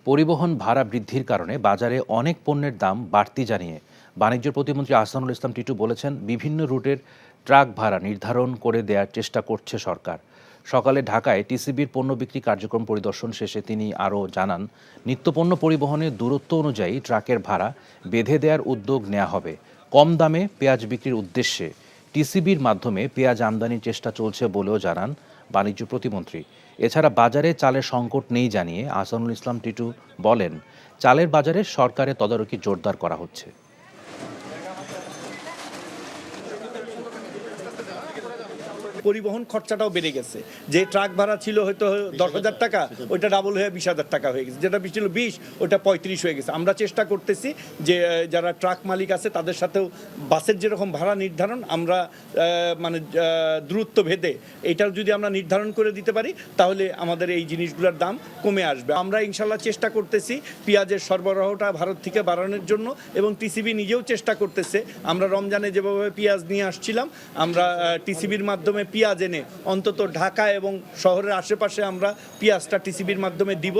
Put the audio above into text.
পরিবহন ভাড়া বৃদ্ধির কারণে বাজারে অনেক পণ্যের দাম বাড়তি জানিয়ে বাণিজ্য প্রতিমন্ত্রী আহসানুল ইসলাম টিটু বলেছেন, বিভিন্ন রুটের ট্রাক ভাড়া নির্ধারণ করে দেওয়ার চেষ্টা করছে সরকার। সকালে ঢাকায় টিসিবির পণ্য বিক্রি কার্যক্রম পরিদর্শন শেষে তিনি আরও জানান, নিত্যপণ্য পরিবহনের দূরত্ব অনুযায়ী ট্রাকের ভাড়া বেঁধে দেওয়ার উদ্যোগ নেওয়া হবে। কম দামে পেঁয়াজ বিক্রির উদ্দেশ্যে টিসিবির মাধ্যমে পেঁয়াজ আমদানির চেষ্টা চলছে বলেও জানান বাণিজ্য প্রতিমন্ত্রী। এছাড়া বাজারে চালের সংকট নেই জানিয়ে আহসানুল ইসলাম টিটু বলেন, চালের বাজারে সরকারের তদারকি জোরদার করা হচ্ছে। পরিবহন খরচাটাও বেড়ে গেছে। যে ট্রাক ভাড়া ছিল হয়তো 10,000 টাকা, ওইটা ডাবল হয়ে 20,000 টাকা হয়ে গেছে। যেটা ছিল 20, ওইটা 35 হয়ে গেছে। আমরা চেষ্টা করতেছি যে যারা ট্রাক মালিক আছে তাদের সাথেও বাসের যেরকম ভাড়া নির্ধারণ, আমরা দূরত্ব ভেদে এইটাও যদি আমরা নির্ধারণ করে দিতে পারি, তাহলে আমাদের এই জিনিসগুলোর দাম কমে আসবে। আমরা ইনশাল্লাহ চেষ্টা করতেছি পেঁয়াজের সরবরাহটা ভারত থেকে বাড়ানোর জন্য, এবং টিসিবি নিজেও চেষ্টা করতেছে। আমরা রমজানে যেভাবে পেঁয়াজ নিয়ে আসছিলাম, আমরা টিসিবির মাধ্যমে পেঁয়াজ এনে অন্তত ঢাকা এবং শহরের আশেপাশে আমরা পেঁয়াজটা টিসিবির মাধ্যমে দিব।